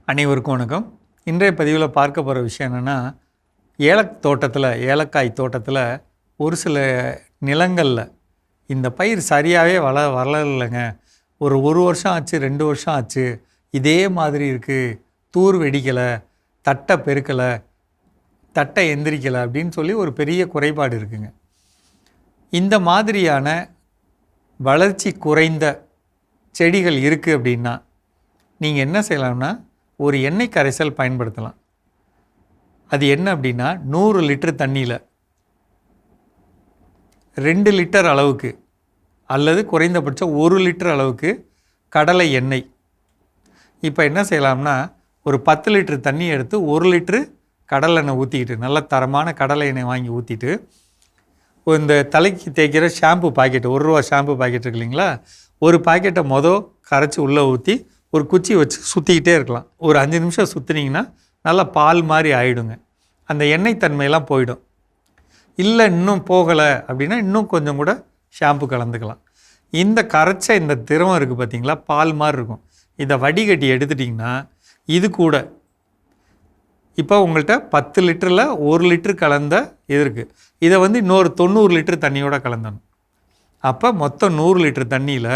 அனைவருக்கும் வணக்கம். இன்றைய பதிவில் பார்க்க போகிற விஷயம் என்னென்னா, ஏலக்காய் தோட்டத்தில் ஒரு சில நிலங்களில் இந்த பயிர் சரியாகவே வளரலைங்க. ஒரு வருஷம் ஆச்சு, 2 வருஷம் ஆச்சு, இதே மாதிரி இருக்குது, தூர் வெடிக்கலை, தட்டை பெருக்கலை, தட்டை எந்திரிக்கலை அப்படின்னு சொல்லி ஒரு பெரிய குறைபாடு இருக்குங்க. இந்த மாதிரியான வளர்ச்சி குறைந்த செடிகள் இருக்குது அப்படின்னா நீங்கள் என்ன செய்யலாம்னா, ஒரு எண்ணெய் கரைசல் பயன்படுத்தலாம். அது என்ன அப்படின்னா, 100 லிட்டர் தண்ணியில் 2 லிட்டர் அளவுக்கு அல்லது குறைந்தபட்சம் 1 லிட்டர் அளவுக்கு கடலை எண்ணெய். இப்போ என்ன செய்யலாம்னா, ஒரு 10 லிட்டர் தண்ணி எடுத்து 1 லிட்ரு கடலை எண்ணெய் ஊற்றிக்கிட்டு, நல்ல தரமான கடலை எண்ணெய் வாங்கி ஊற்றிட்டு, இந்த தலைக்கு தேய்க்கிற ஷாம்பு பாக்கெட்டு, ₹1 ஷாம்பு பாக்கெட் இருக்கு இல்லைங்களா, ஒரு பாக்கெட்டை கரைச்சி உள்ளே ஊற்றி ஒரு குச்சி வச்சு சுற்றிக்கிட்டே இருக்கலாம். ஒரு 5 நிமிஷம் சுற்றினீங்கன்னா நல்லா பால் மாதிரி ஆகிடுங்க. அந்த எண்ணெய் தன்மையெல்லாம் போயிடும். இல்லை இன்னும் போகலை அப்படின்னா இன்னும் கொஞ்சம் கூட ஷாம்பு கலந்துக்கலாம். இந்த கரைச்ச இந்த திரவம் இருக்குது பார்த்திங்களா, பால் மாதிரி இருக்கும். இதை வடிகட்டி எடுத்துட்டிங்கன்னா இது கூட இப்போ உங்கள்கிட்ட 10 லிட்டரில் 1 லிட்டர் கலந்த இது இருக்குது. இதை இன்னொரு 90 லிட்டர் தண்ணியோடு கலந்தணும். அப்போ மொத்தம் 100 லிட்டர் தண்ணியில்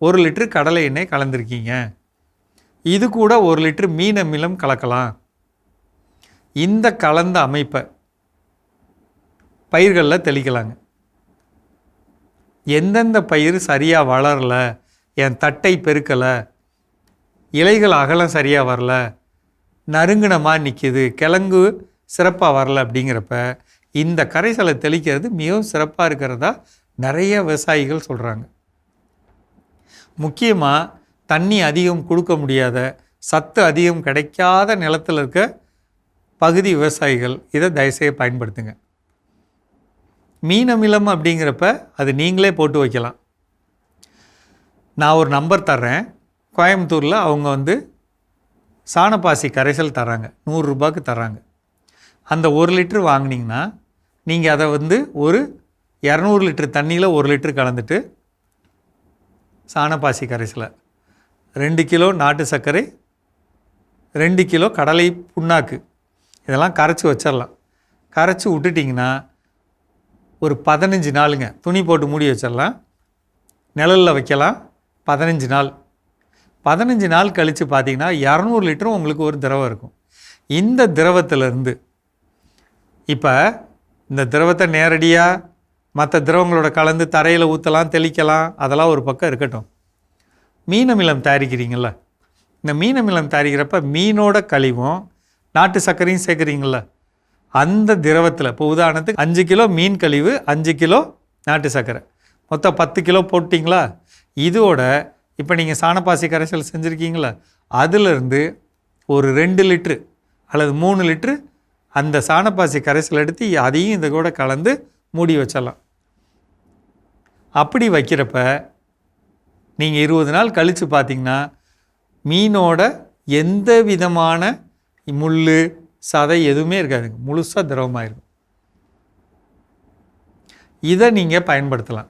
1 லிட்டர் கடலை எண்ணெய் கலந்துருக்கீங்க. இது கூட 1 லிட்டர் மீன் அமிலம் கலக்கலாம். இந்த கலந்த அமைப்பை பயிர்களில் தெளிக்கலாங்க. எந்தெந்த பயிர் சரியாக வளரலை, என் தட்டை பெருக்கலை, இலைகள் அகலம் சரியாக வரல, நறுங்கினமாக நிற்கிது, கிழங்கு சிறப்பாக வரல அப்படிங்கிறப்ப இந்த கரைசலை தெளிக்கிறது மிகவும் சிறப்பாக இருக்கிறதா நிறைய விவசாயிகள் சொல்கிறாங்க. முக்கியமாக தண்ணி அதிகம் கொடுக்க முடியாத, சத்து அதிகம் கிடைக்காத நிலத்தில் இருக்க பகுதி விவசாயிகள் இதை தயவுசெய்து பயன்படுத்துங்க. மீன் அமிலம் அப்படிங்கிறப்ப அது நீங்களே போட்டு வைக்கலாம். நான் ஒரு நம்பர் தர்றேன். கோயம்புத்தூரில் அவங்க சாணப்பாசி கரைசல் தராங்க, ₹100 தராங்க. அந்த 1 லிட்ரு வாங்கினீங்கன்னா நீங்கள் அதை ஒரு 200 லிட்டர் தண்ணியில் 1 லிட்டர் கலந்துட்டு சாணப்பாசி கரைசலை 2 கிலோ நாட்டு சர்க்கரை, 2 கிலோ கடலை புண்ணாக்கு, இதெல்லாம் கரைச்சி வச்சிடலாம். கரைச்சி விட்டுட்டிங்கன்னா ஒரு 15 நாளுங்க, துணி போட்டு மூடி வச்சிடலாம், நிழலில் வைக்கலாம். 15 நாள் 15 நாள் கழித்து பார்த்திங்கன்னா 200 லிட்டரும் உங்களுக்கு ஒரு திரவம் இருக்கும். இந்த திரவத்திலேருந்து இப்போ இந்த திரவத்தை நேரடியாக மற்ற திரவங்களோட கலந்து தரையில் ஊற்றலாம், தெளிக்கலாம், அதெல்லாம் ஒரு பக்கம் இருக்கட்டும். மீன் அமிலம் தயாரிக்கிறீங்கள, இந்த மீன் அமிலம் தயாரிக்கிறப்ப மீனோட கழிவும் நாட்டு சர்க்கரையும் சேர்க்குறீங்கள, அந்த திரவத்தில் இப்போ உதாரணத்துக்கு 5 கிலோ மீன் கழிவு, 5 கிலோ நாட்டு சர்க்கரை, மொத்தம் 10 கிலோ போட்டிங்களா. இதோட இப்போ நீங்கள் சாணப்பாசி கரைசல் செஞ்சுருக்கீங்களா, அதிலிருந்து ஒரு 2 லிட்ரு அல்லது 3 லிட்ரு அந்த சாணப்பாசி கரைசல் எடுத்து அதையும் இந்த கூட கலந்து மூடி வச்சிடலாம். அப்படி வைக்கிறப்ப நீங்கள் 20 நாள் கழித்து பார்த்தீங்கன்னா மீனோட எந்த விதமான முள் சதை எதுவுமே இருக்காதுங்க, முழுசாக திரவமாயிருக்கும். இதை நீங்கள் பயன்படுத்தலாம்.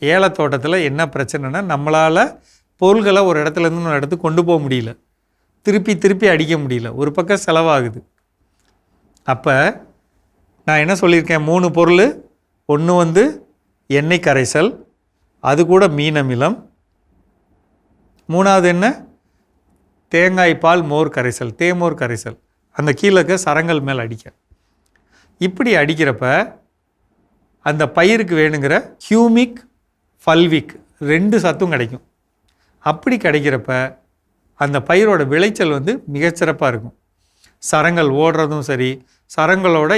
ஏலத்தோட்டத்தில் என்ன பிரச்சனைனா, நம்மளால் பொருள்களை ஒரு இடத்துலேருந்து இன்னொரு இடத்துக்கு கொண்டு போக முடியல, திருப்பி அடிக்க முடியல, ஒரு பக்கம் செலவாகுது. அப்போ நான் என்ன சொல்லியிருக்கேன், 3 பொருள். ஒன்று எண்ணெய் கரைசல், அது கூட மீன் அமிலம். 3வது என்ன, தேங்காய் பால் மோர் கரைசல், தேமோர் கரைசல், அந்த கீழே சரங்கள் மேலே அடிக்க. இப்படி அடிக்கிறப்ப அந்த பயிருக்கு வேணுங்கிற ஹியூமிக், ஃபல்விக் 2 சத்தும் கிடைக்கும். அப்படி கிடைக்கிறப்ப அந்த பயிரோட விளைச்சல் மிகச்சிறப்பாக இருக்கும். சரங்கள் ஓடுறதும் சரி, சரங்களோட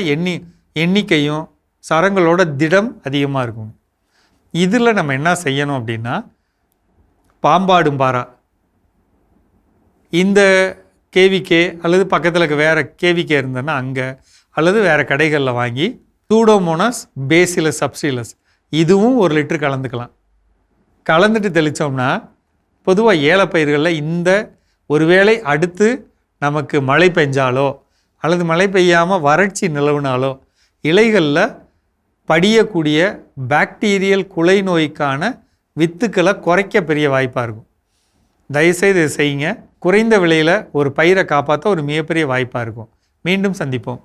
எண்ணிக்கையும் சரங்களோட திடம் அதிகமாக இருக்கும். இதில் நம்ம என்ன செய்யணும் அப்படின்னா, பாம்பாடும் பாரா இந்த கேவிகே அல்லது பக்கத்தில் இருக்க வேறு கேவிகே இருந்ததுன்னா அங்கே, அல்லது வேறு கடைகளில் வாங்கி சூடோமோனாஸ் பேசிலஸ் சப்ஸ்டிலஸ் இதுவும் 1 லிட்டர் கலந்துக்கலாம். கலந்துட்டு தெளித்தோம்னா பொதுவாக ஏலப்பயிர்களில் இந்த ஒருவேளை அடுத்து நமக்கு மழை பெஞ்சாலோ அல்லது மழை பெய்யாமல் வறட்சி நிலவுனாலோ இலைகளில் படியக்கூடிய பாக்டீரியல் குலை நோய்க்கான வித்துக்களை குறைக்க பெரிய வாய்ப்பாக இருக்கும். தயவுசெய்து இதை செய்யுங்க. குறைந்த விலையில் ஒரு பயிரை காப்பாற்ற ஒரு மிகப்பெரிய வாய்ப்பாக இருக்கும். மீண்டும் சந்திப்போம்.